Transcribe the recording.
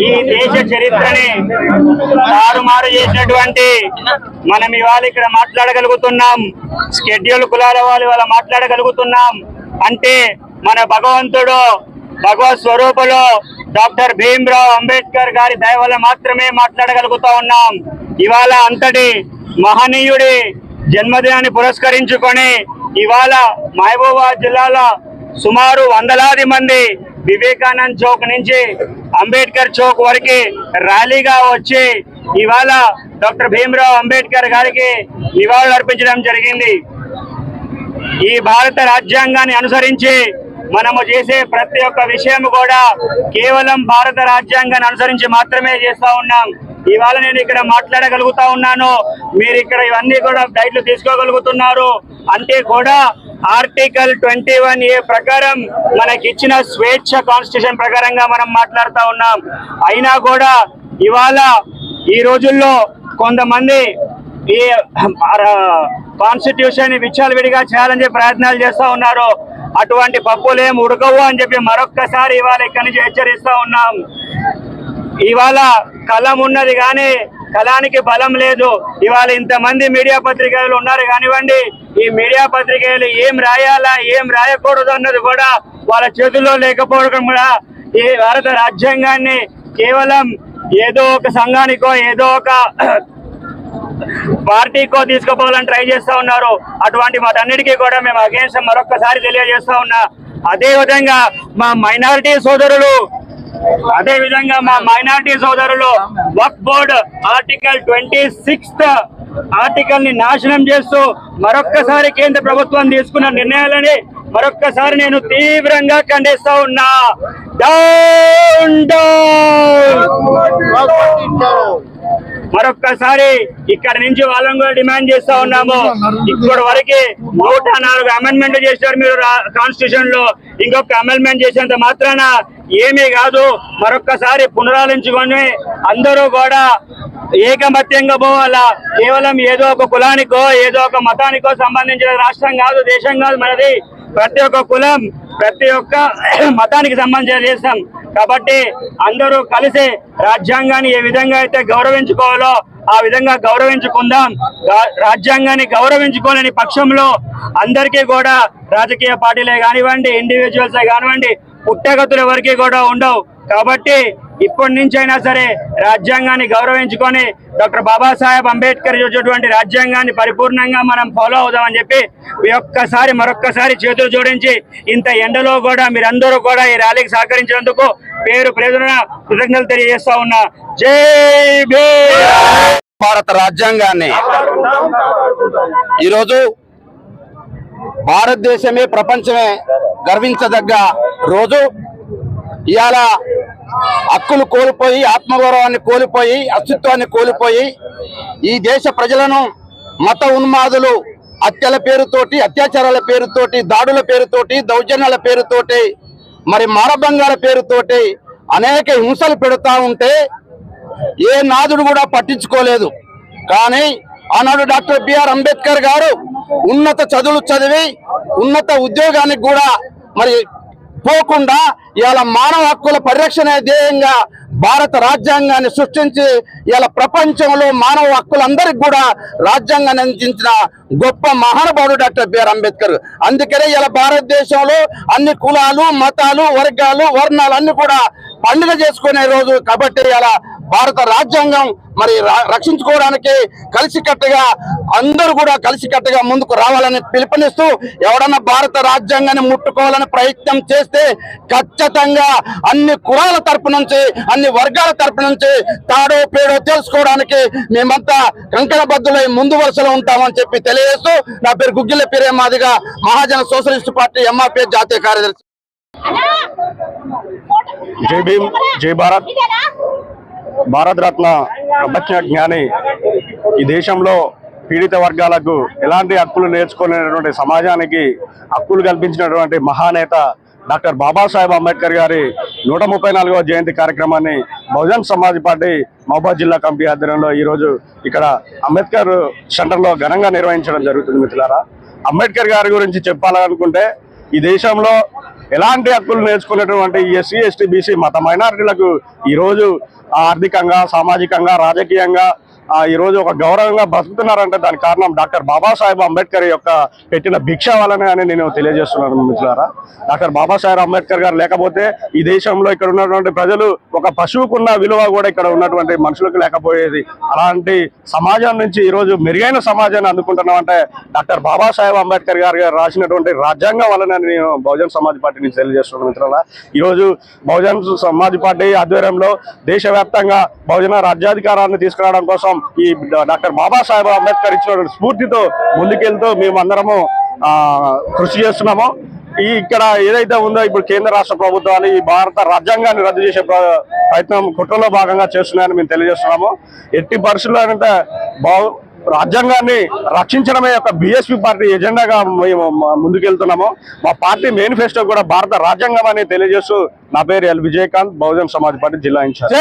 ఈ దేశ చరిత్రని తారుమారు చేసినటువంటి మనం ఇవాళ ఇక్కడ మాట్లాడగలుగుతున్నాం. షెడ్యూల్ కులాల వాళ్ళు ఇవాళ మాట్లాడగలుగుతున్నాం అంటే మన భగవంతుడు భగవత్ స్వరూపులు డాక్టర్ భీమ్రావ్ అంబేద్కర్ గారి దయ వల్ల మాత్రమే మాట్లాడగలుగుతా ఉన్నాం. ఇవాళ అంతటి మహనీయుడి జన్మదినాన్ని పురస్కరించుకొని ఇవాళ మహబూబాబాద్ జిల్లాలో సుమారు వందలాది మంది వివేకానంద్ చౌక్ నుంచి అంబేద్కర్ చౌక్ వరకు ర్యాలీగా వచ్చి ఇవాళ డాక్టర్ భీమ్రావ్ అంబేద్కర్ గారికి నివాళులు అర్పించడం జరిగింది. ఈ భారత రాజ్యాంగాన్ని అనుసరించి మనము చేసే ప్రతి ఒక్క విషయం కూడా కేవలం భారత రాజ్యాంగాన్ని అనుసరించి మాత్రమే చేస్తా ఉన్నాం. ఇవాళ నేను ఇక్కడ మాట్లాడగలుగుతా ఉన్నాను, మీరు ఇక్కడ ఇవన్నీ కూడా డైట్లు తీసుకోగలుగుతున్నారు అంటే కూడా ఆర్టికల్ 21A ప్రకారం మనకిచ్చిన స్వేచ్ఛ కాన్స్టిట్యూషన్ ప్రకారంగా మనం మాట్లాడుతూ ఉన్నాం. అయినా కూడా ఇవాళ ఈ రోజుల్లో కొంతమంది ఈ కాన్స్టిట్యూషన్ విచ్చలవిడిగా చేయాలని చెప్పి ప్రయత్నాలు చేస్తూ ఉన్నారు. అటువంటి పప్పులేం ఉడకవు అని చెప్పి మరొక్కసారి ఇవాళ ఇక్కడి నుంచి హెచ్చరిస్తూ ఉన్నాం. ఇవాళ కలం ఉన్నది కానీ కళానికి బలం లేదు. ఇవాళ ఇంతమంది మీడియా పత్రికలు ఉన్నారు కానివ్వండి, ఈ మీడియా పత్రికలు ఏం రాయాలా ఏం రాయకూడదు అన్నది కూడా వాళ్ళ చేతుల్లో లేకపోవడం కూడా ఈ భారత రాజ్యాంగాన్ని కేవలం ఏదో ఒక సంఘానికో ఏదో ఒక పార్టీకో తీసుకుపోవాలని ట్రై చేస్తా ఉన్నారు. అటువంటి వాటన్నిటికీ కూడా మేము అగేన్స్ట్ మరొక్కసారి తెలియజేస్తా ఉన్నా. అదే విధంగా మా మైనారిటీ సోదరులు వక్ఫ్ బోర్డ్ ఆర్టికల్ 26th ఆర్టికల్ ని నాశనం చేస్తూ మరొక్కసారి కేంద్ర ప్రభుత్వం తీసుకున్న నిర్ణయాలని మరొక్కసారి నేను తీవ్రంగా ఖండిస్తా ఉన్నా. డౌన్ డౌన్ మరొక్కసారి ఇక్కడ నుంచి వాళ్ళని కూడా డిమాండ్ చేస్తా ఉన్నాము. ఇప్పటి వరకు 104 అమెండ్మెంట్లు చేశారు మీరు కాన్స్టిట్యూషన్ లో, ఇంకొక అమెండ్మెంట్ చేసేంత మాత్రాన ఏమీ కాదు. మరొక్కసారి పునరాలించుకొని అందరూ కూడా ఏకమత్యంగా పోవాలా. కేవలం ఏదో ఒక కులానికో ఏదో ఒక మతానికో సంబంధించిన రాష్ట్రం కాదు, దేశం కాదు మనది. ప్రతి ఒక్క కులం ప్రతి ఒక్క మతానికి సంబంధించిన దేశం కాబట్టి అందరూ కలిసి రాజ్యాంగాన్ని ఏ విధంగా అయితే గౌరవించుకోవాలో ఆ విధంగా గౌరవించుకుందాం. రాజ్యాంగాన్ని గౌరవించుకోలేని పక్షంలో అందరికీ కూడా రాజకీయ పార్టీలే కానివ్వండి, ఇండివిజువల్సే కానివ్వండి, పుట్టగతులు ఎవరికి కూడా ఉండవు. కాబట్టి ఇప్పటి నుంచి అయినా సరే రాజ్యాంగాన్ని గౌరవించుకొని డాక్టర్ బాబాసాహెబ్ అంబేద్కర్ చూసేటువంటి రాజ్యాంగాన్ని పరిపూర్ణంగా మనం ఫాలో అవుదామని చెప్పి మరొక్కసారి చేతులు జోడించి ఇంత ఎండలో కూడా మీరందరూ కూడా ఈ ర్యాలీకి సహకరించినందుకు పేరు పేరున కృతజ్ఞతలు తెలియజేస్తా ఉన్నా. జై భీమ్. భారత రాజ్యాంగాన్ని ఈరోజు భారతదేశమే ప్రపంచమే గర్వించదగ్గ రోజు. ఇవాళ హక్కులు కోల్పోయి ఆత్మగౌరవాన్ని కోల్పోయి అస్తిత్వాన్ని కోల్పోయి ఈ దేశ ప్రజలను మత ఉన్మాదులు హత్యల పేరుతోటి, అత్యాచారాల పేరుతోటి, దాడుల పేరుతోటి, దౌర్జన్యాల పేరుతోటి, మరి మానభంగాల పేరుతోటి అనేక హింసలు పెడతా ఉంటే ఏ నాదుడు కూడా పట్టించుకోలేదు. కానీ ఆనాడు డాక్టర్ బిఆర్ అంబేద్కర్ గారు ఉన్నత చదువులు చదివి ఉన్నత ఉద్యోగానికి కూడా మరి పోకుండా ఇవాళ మానవ హక్కుల పరిరక్షణ ధ్యేయంగా భారత రాజ్యాంగాన్ని సృష్టించి ఇలా ప్రపంచంలో మానవ హక్కులందరికీ కూడా రాజ్యాంగాన్ని అందించిన గొప్ప మహానుభావుడు డాక్టర్ బిఆర్ అంబేద్కర్. అందుకనే ఇలా భారతదేశంలో అన్ని కులాలు, మతాలు, వర్గాలు, వర్ణాలు అన్ని కూడా పండుగ చేసుకునే రోజు. కాబట్టి ఇలా భారత రాజ్యాంగం మరి రక్షించుకోవడానికి కలిసికట్టుగా అందరూ కూడా కలిసికట్టుగా ముందుకు రావాలని పిలుపునిస్తూ ఎవడన్నా భారత రాజ్యాంగాన్ని ముట్టుకోవాలని ప్రయత్నం చేస్తే ఖచ్చితంగా అన్ని కులాల తరపు నుంచి అన్ని వర్గాల తరపు నుంచి తాడో పేడో తెలుసుకోవడానికి మేమంతా కంకణబద్దులై ముందు వరుసలో ఉంటామని చెప్పి తెలియజేస్తూ నా పేరు గుగ్గిళ్ళ పేరే మాదిగా మహాజన సోషలిస్ట్ పార్టీ ఎంఆర్పీ జాతీయ కార్యదర్శి. జై భీమ్, జై భారత్. భారత రత్న ప్రపంచ జ్ఞాని, ఈ దేశంలో పీడిత వర్గాలకు ఎలాంటి హక్కులు నేర్చుకునేటువంటి సమాజానికి హక్కులు కల్పించినటువంటి మహానేత డాక్టర్ బాబాసాహెబ్ అంబేద్కర్ గారి 134వ జయంతి కార్యక్రమాన్ని బహుజన్ సమాజ్ పార్టీ మహబూబాబాద్ జిల్లా కమిటీ ఆధ్వర్యంలో ఈరోజు ఇక్కడ అంబేద్కర్ సెంటర్లో ఘనంగా నిర్వహించడం జరుగుతుంది. మిత్రులారా, అంబేద్కర్ గారి గురించి చెప్పాలనుకుంటే ఈ దేశంలో ఎలాంటి హక్కులు నేర్చుకున్నటువంటి ఎస్సీ ఎస్టీ బీసీ మత మైనారిటీలకు ఈరోజు ఆర్థికంగా సామాజికంగా రాజకీయంగా ఈ రోజు ఒక గౌరవంగా బ్రతుకుతున్నారంటే దానికి కారణం డాక్టర్ బాబాసాహెబ్ అంబేద్కర్ యొక్క పెట్టిన భిక్ష వల్లనే అని నేను తెలియజేస్తున్నాను మిత్రులారా. డాక్టర్ బాబాసాహెబ్ అంబేద్కర్ గారు లేకపోతే ఈ దేశంలో ఇక్కడ ఉన్నటువంటి ప్రజలు ఒక పశువుకున్న విలువ కూడా ఇక్కడ ఉన్నటువంటి మనుషులకు లేకపోయేది. అలాంటి సమాజం నుంచి ఈరోజు మెరుగైన సమాజాన్ని అందుకుంటున్నామంటే డాక్టర్ బాబాసాహెబ్ అంబేద్కర్ గారు రాసినటువంటి రాజ్యాంగం వల్లనే నేను బహుజన్ సమాజ్ పార్టీ నుంచి తెలియజేస్తున్నాను మిత్రులారా. ఈరోజు బహుజన్ సమాజ్ పార్టీ ఆధ్వర్యంలో దేశవ్యాప్తంగా బహుజన రాజ్యాధికారాన్ని తీసుకురావడం కోసం ఈ డాక్టర్ బాబాసాహెబ్ అంబేద్కర్ ఇచ్చినటువంటి స్ఫూర్తితో ముందుకెళ్తూ మేమందరము కృషి చేస్తున్నాము. ఇక్కడ ఏదైతే ఉందో ఇప్పుడు కేంద్ర రాష్ట్ర ప్రభుత్వాలు ఈ భారత రాజ్యాంగాన్ని రద్దు చేసే ప్రయత్నం కుట్రలో భాగంగా చేస్తున్నాయని మేము తెలియజేస్తున్నాము. ఎట్టి పరిస్థితుల్లో అంటే రాజ్యాంగాన్ని రక్షించడమే ఒక బీఎస్పీ పార్టీ ఎజెండాగా మేము ముందుకెళ్తున్నాము. మా పార్టీ మేనిఫెస్టో కూడా భారత రాజ్యాంగం అని తెలియజేస్తూ నా పేరు ఎల్ విజయకాంత్, బహుజన్ సమాజ్ పార్టీ జిల్లా ఇన్ఛార్జ్.